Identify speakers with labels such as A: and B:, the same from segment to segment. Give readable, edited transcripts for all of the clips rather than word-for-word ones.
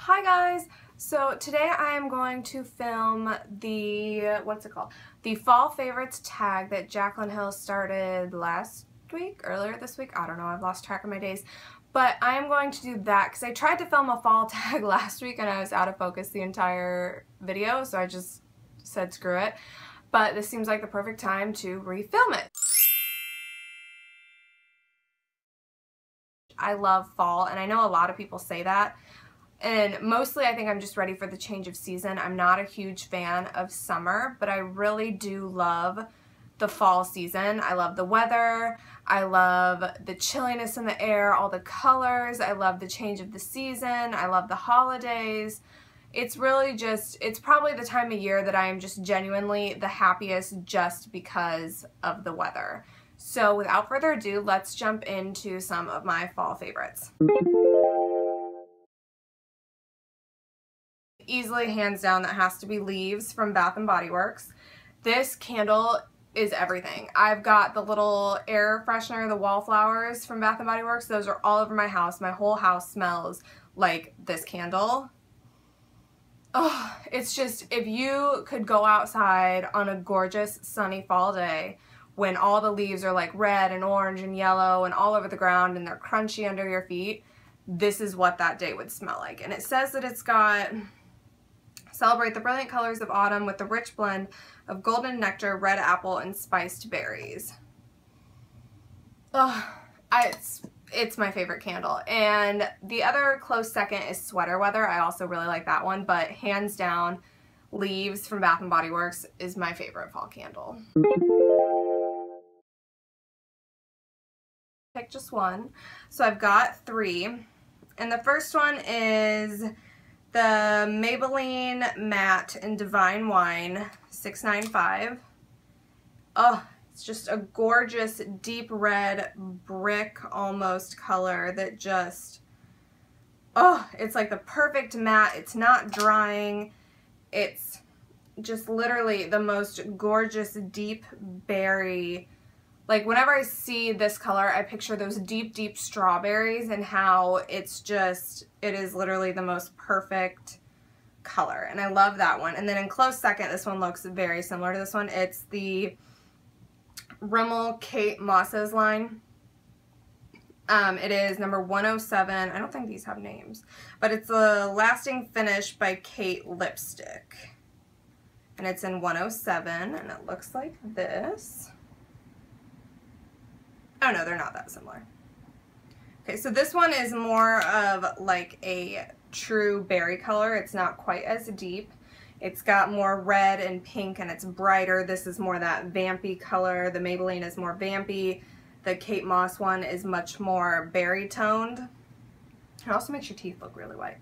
A: Hi guys! So today I am going to film the, the Fall Favorites tag that Jaclyn Hill started earlier this week. I don't know, I've lost track of my days. But I am going to do that because I tried to film a fall tag last week and I was out of focus the entire video, so I just said screw it. But this seems like the perfect time to refilm it. I love fall, and I know a lot of people say that. And mostly I think I'm just ready for the change of season. I'm not a huge fan of summer, but I really do love the fall season. I love the weather. I love the chilliness in the air, all the colors. I love the change of the season. I love the holidays. It's really just, it's probably the time of year that I am just genuinely the happiest just because of the weather. So without further ado, let's jump into some of my fall favorites. Easily, hands down, that has to be Leaves from Bath & Body Works. This candle is everything. I've got the little air freshener, the wallflowers from Bath & Body Works. Those are all over my house. My whole house smells like this candle. Oh, it's just, if you could go outside on a gorgeous sunny fall day when all the leaves are like red and orange and yellow and all over the ground and they're crunchy under your feet, this is what that day would smell like. And it says that it's got celebrate the brilliant colors of autumn with the rich blend of golden nectar, red apple, and spiced berries. Oh, it's my favorite candle. And the other close second is Sweater Weather. I also really like that one, but hands down, Leaves from Bath & Body Works is my favorite fall candle. Pick just one. So I've got three. And the first one is the Maybelline Matte in Divine Wine 695. Oh, it's just a gorgeous deep red brick almost color that just, oh, it's like the perfect matte. It's not drying. It's just literally the most gorgeous deep berry. Like, whenever I see this color, I picture those deep, deep strawberries and how it's just, it is literally the most perfect color. And I love that one. And then in close second, this one looks very similar to this one. It's the Rimmel Kate Moss's line. It is number 107. I don't think these have names. But it's a Lasting Finish by Kate lipstick. And it's in 107, and it looks like this. Oh no, they're not that similar. Okay, so this one is more of like a true berry color. It's not quite as deep. It's got more red and pink and it's brighter. This is more that vampy color. The Maybelline is more vampy. The Kate Moss one is much more berry toned. It also makes your teeth look really white.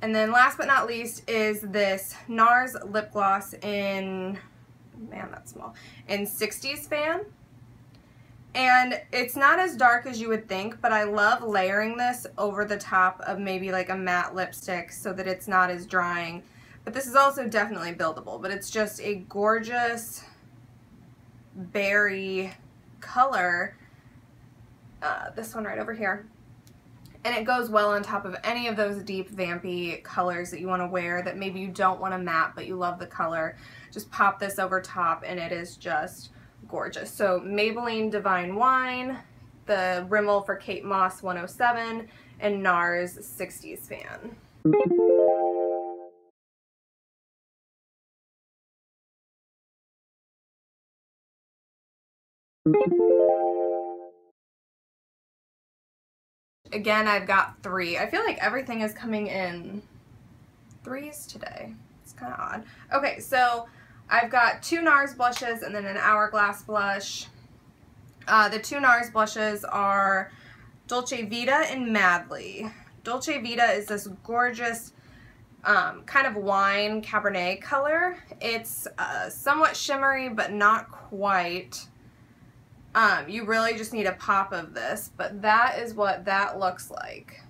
A: And then last but not least is this Nars lip gloss in, man, that's small, in 60s Fan. And it's not as dark as you would think, but I love layering this over the top of maybe like a matte lipstick so that it's not as drying. But this is also definitely buildable, but it's just a gorgeous berry color. This one right over here. And it goes well on top of any of those deep vampy colors that you want to wear that maybe you don't want to matte but you love the color. Just pop this over top and it is just gorgeous. So Maybelline Divine Wine, the Rimmel for Kate Moss 107, and Nars 60s Fan. Again, I've got three. I feel like everything is coming in threes today. It's kind of odd. Okay, so I've got two Nars blushes and then an Hourglass blush. The two Nars blushes are Dolce Vita and Madly. Dolce Vita is this gorgeous kind of wine Cabernet color. It's somewhat shimmery but not quite. You really just need a pop of this, but that is what that looks like.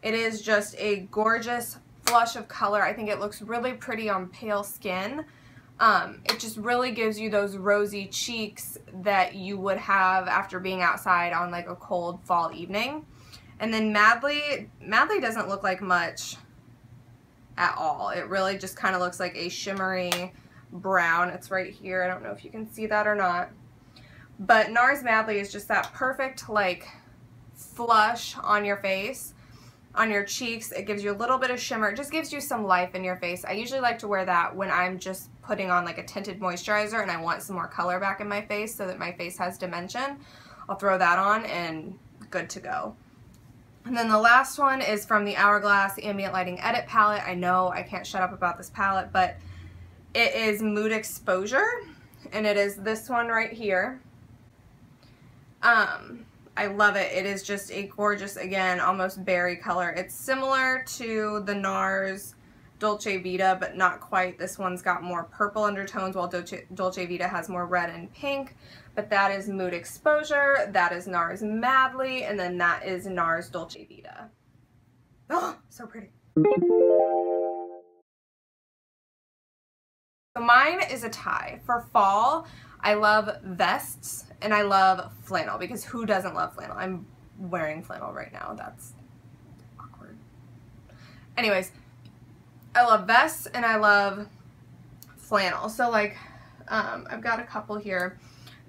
A: It is just a gorgeous flush of color. I think it looks really pretty on pale skin. It just really gives you those rosy cheeks that you would have after being outside on like a cold fall evening. And then Madly doesn't look like much at all. It really just kind of looks like a shimmery brown. It's right here. I don't know if you can see that or not. But Nars Madly is just that perfect like flush on your face, on your cheeks. It gives you a little bit of shimmer. It just gives you some life in your face. I usually like to wear that when I'm just putting on like a tinted moisturizer and I want some more color back in my face so that my face has dimension. I'll throw that on and good to go. And then the last one is from the Hourglass Ambient Lighting Edit palette. I know I can't shut up about this palette, but it is Mood Exposure, and it is this one right here. I love it. It is just a gorgeous, again, almost berry color. It's similar to the Nars Dolce Vita, but not quite. This one's got more purple undertones, while Dolce Vita has more red and pink. But that is Mood Exposure, that is Nars Madly, and then that is Nars Dolce Vita. Oh, so pretty. So mine is a tie. For fall, I love vests and I love flannel, because who doesn't love flannel? I'm wearing flannel right now. That's awkward. Anyways, I love vests and I love flannel. So like, I've got a couple here.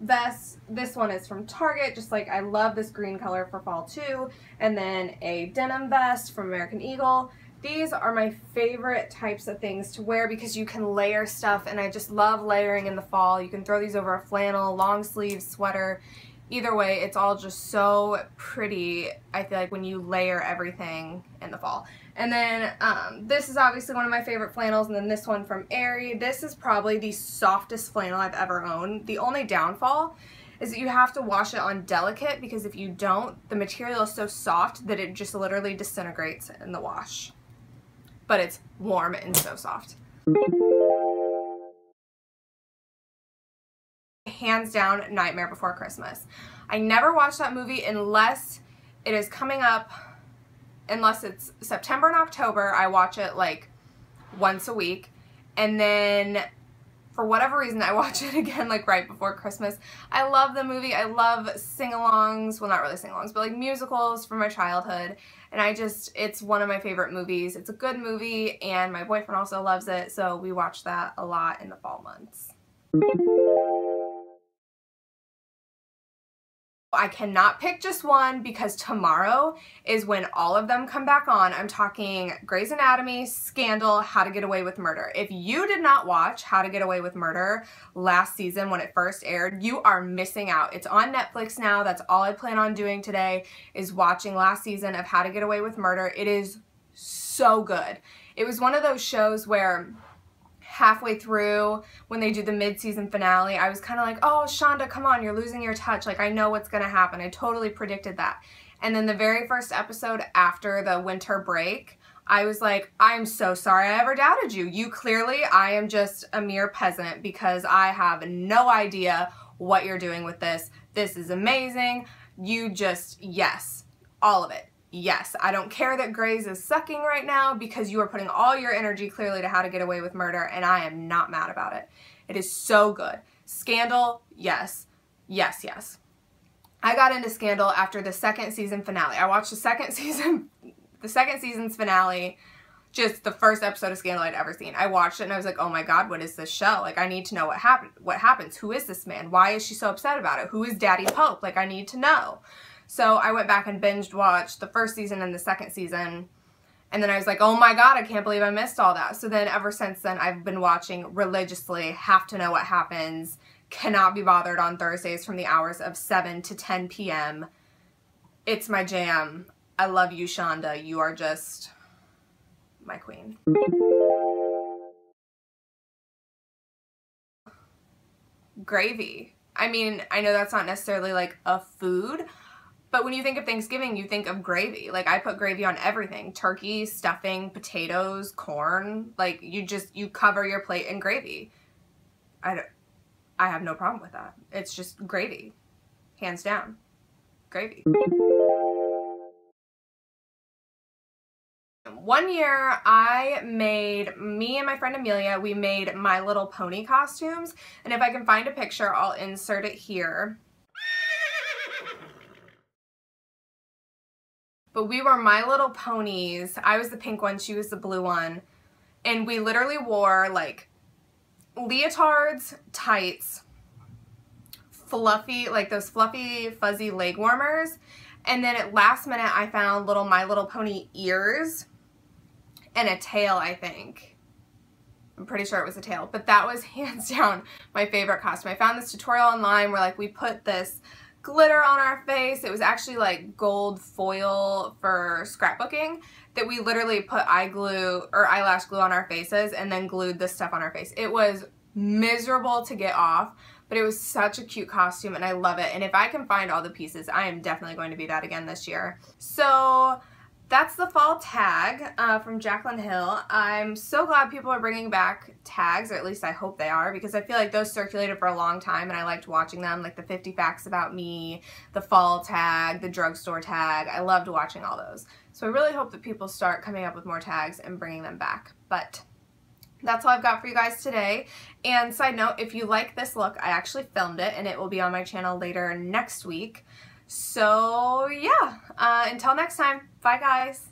A: Vests, this one is from Target, just like I love this green color for fall too. And then a denim vest from American Eagle. These are my favorite types of things to wear because you can layer stuff, and I just love layering in the fall. You can throw these over a flannel, long sleeve sweater. Either way, it's all just so pretty, I feel like, when you layer everything in the fall. And then this is obviously one of my favorite flannels, and then this one from Aerie. This is probably the softest flannel I've ever owned. The only downfall is that you have to wash it on delicate, because if you don't, the material is so soft that it just literally disintegrates in the wash. But it's warm and so soft. Hands down, Nightmare Before Christmas. I never watch that movie unless it is coming up, unless it's September and October. I watch it like once a week, and then for whatever reason I watch it again like right before Christmas. I love the movie. I love sing-alongs, well, not really sing-alongs, but like musicals from my childhood, and it's one of my favorite movies. It's a good movie, and my boyfriend also loves it, so we watch that a lot in the fall months. I cannot pick just one because tomorrow is when all of them come back on. I'm talking Grey's Anatomy, Scandal, How to Get Away with Murder. If you did not watch How to Get Away with Murder last season when it first aired, you are missing out. It's on Netflix now. That's all I plan on doing today, is watching last season of How to Get Away with Murder. It is so good. It was one of those shows where halfway through, when they do the mid-season finale, I was kind of like, oh, Shonda, come on, you're losing your touch. Like, I know what's going to happen. I totally predicted that. And then the very first episode after the winter break, I was like, I'm so sorry I ever doubted you. I am just a mere peasant because I have no idea what you're doing with this. This is amazing. Yes, all of it. Yes, I don't care that Grey's is sucking right now because you are putting all your energy clearly to How to Get Away with Murder, and I am not mad about it. It is so good. Scandal, yes. Yes, yes. I got into Scandal after the second season finale. I watched the second season's finale, just the first episode of Scandal I'd ever seen. I watched it and I was like, oh my god, what is this show? Like, I need to know what happens. Who is this man? Why is she so upset about it? Who is Daddy Pope? Like, I need to know. So I went back and binge watched the first season and the second season, and then I was like, oh my god, I can't believe I missed all that. So then ever since then, I've been watching religiously, have to know what happens, cannot be bothered on Thursdays from the hours of 7 to 10 p.m. It's my jam. I love you, Shonda. You are just my queen. Gravy. I mean, I know that's not necessarily like a food, but when you think of Thanksgiving, you think of gravy. Like, I put gravy on everything. Turkey, stuffing, potatoes, corn. Like, you cover your plate in gravy. I have no problem with that. It's just gravy. Hands down. Gravy. One year, me and my friend Amelia, we made My Little Pony costumes. And if I can find a picture, I'll insert it here. but we were My Little Ponies. I was the pink one, she was the blue one. And we literally wore like leotards, tights, fluffy, like those fluffy fuzzy leg warmers, and then at last minute I found little My Little Pony ears and a tail, I think. I'm pretty sure it was a tail, but that was hands down my favorite costume. I found this tutorial online where like we put this glitter on our face. It was actually like gold foil for scrapbooking that we literally put eye glue or eyelash glue on our faces and then glued this stuff on our face. It was miserable to get off, but it was such a cute costume and I love it. And if I can find all the pieces, I am definitely going to be that again this year. So that's the fall tag from Jaclyn Hill. I'm so glad people are bringing back tags, or at least I hope they are, because I feel like those circulated for a long time and I liked watching them, like the 50 Facts About Me, the fall tag, the drugstore tag. I loved watching all those. So I really hope that people start coming up with more tags and bringing them back. But that's all I've got for you guys today. And side note, if you like this look, I actually filmed it and it will be on my channel later next week. So yeah, until next time, bye guys.